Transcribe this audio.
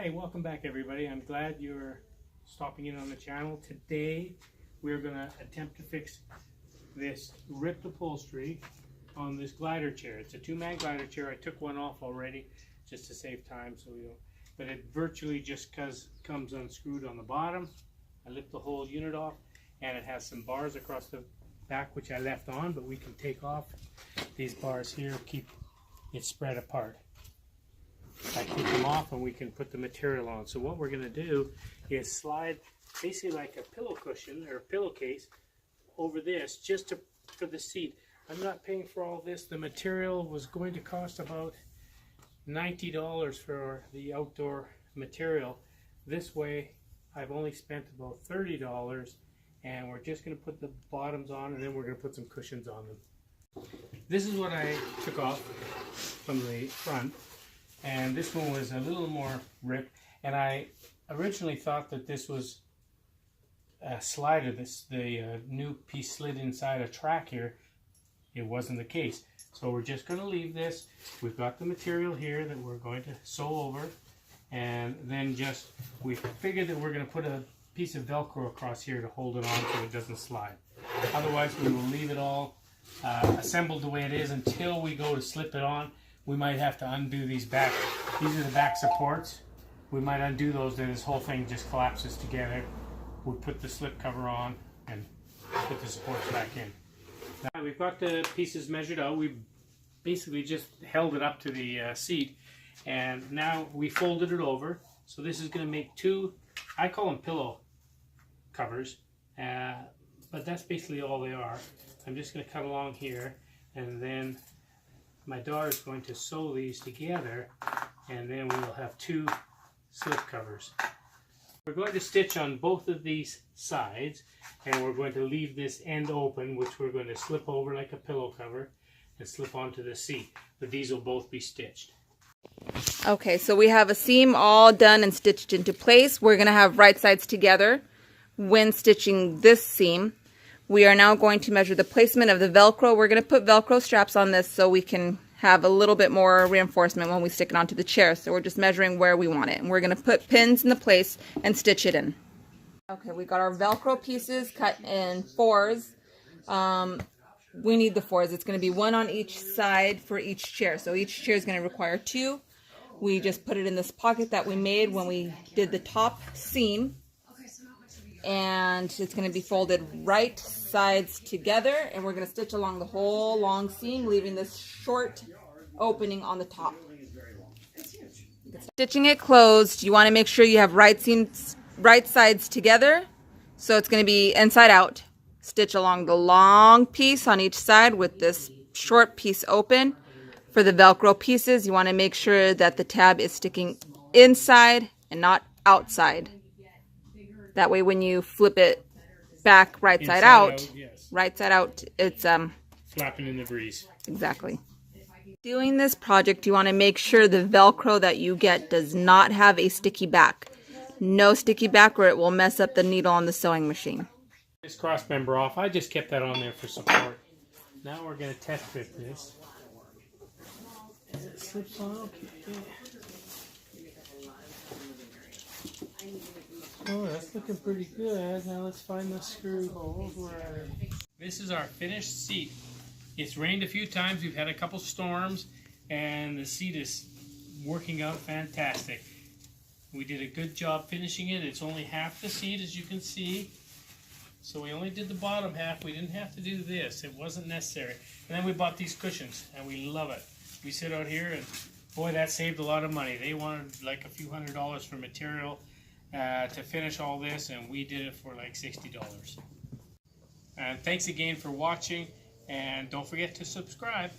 Hi, welcome back everybody. I'm glad you're stopping in on the channel. Today we're going to attempt to fix this ripped upholstery on this glider chair. It's a two-man glider chair. I took one off already just to save time, but it virtually just comes unscrewed on the bottom. I lift the whole unit off and it has some bars across the back which I left on, but we can take off these bars here, keep it spread apart. I keep them off and we can put the material on. So what we're going to do is slide basically like a pillow cushion or a pillowcase over this just for the seat. I'm not paying for all this. The material was going to cost about $90 for the outdoor material. This way I've only spent about $30 and we're just going to put the bottoms on and then we're going to put some cushions on them. This is what I took off from the front. And this one was a little more ripped, and I originally thought that this was a slider, the new piece slid inside a track here. It wasn't the case. So we're just going to leave this. We've got the material here that we're going to sew over, and then we figured that we're going to put a piece of Velcro across here to hold it on so it doesn't slide. Otherwise we will leave it all assembled the way it is until we go to slip it on. We might have to undo these are the back supports. We might undo those, then this whole thing just collapses together. We put the slip cover on and put the supports back in. Now we've got the pieces measured out. We basically just held it up to the seat, and now we folded it over. So this is going to make two, I call them pillow covers, but that's basically all they are. I'm just going to cut along here, and then my daughter's going to sew these together, and then we will have two slip covers. We're going to stitch on both of these sides, and we're going to leave this end open, which we're going to slip over like a pillow cover and slip onto the seat. But these will both be stitched. Okay, so we have a seam all done and stitched into place. We're going to have right sides together when stitching this seam. We are now going to measure the placement of the Velcro. We're going to put Velcro straps on this so we can have a little bit more reinforcement when we stick it onto the chair. So we're just measuring where we want it. And we're going to put pins in the place and stitch it in. Okay, we got our Velcro pieces cut in fours. We need the fours. It's going to be one on each side for each chair. So each chair is going to require two. We just put it in this pocket that we made when we did the top seam. And it's going to be folded right sides together, and we're going to stitch along the whole long seam, leaving this short opening on the top. Stitching it closed, you want to make sure you have right sides together, so it's going to be inside out. Stitch along the long piece on each side with this short piece open. For the Velcro pieces, you want to make sure that the tab is sticking inside and not outside. That way when you flip it back right side out, yes. Right side out, it's flapping in the breeze. Exactly. Doing this project, you want to make sure the Velcro that you get does not have a sticky back. No sticky back or it will mess up the needle on the sewing machine. This cross member off, I just kept that on there for support. Now we're going to test fit this. As it slips on, okay. Oh, that's looking pretty good. Now let's find the screw holes. This is our finished seat. It's rained a few times. We've had a couple storms, and the seat is working out fantastic. We did a good job finishing it. It's only half the seat, as you can see. So we only did the bottom half. We didn't have to do this. It wasn't necessary. And then we bought these cushions, and we love it. We sit out here, and boy, that saved a lot of money. They wanted like a few $100s for material to finish all this, and we did it for like $60. And thanks again for watching, and don't forget to subscribe.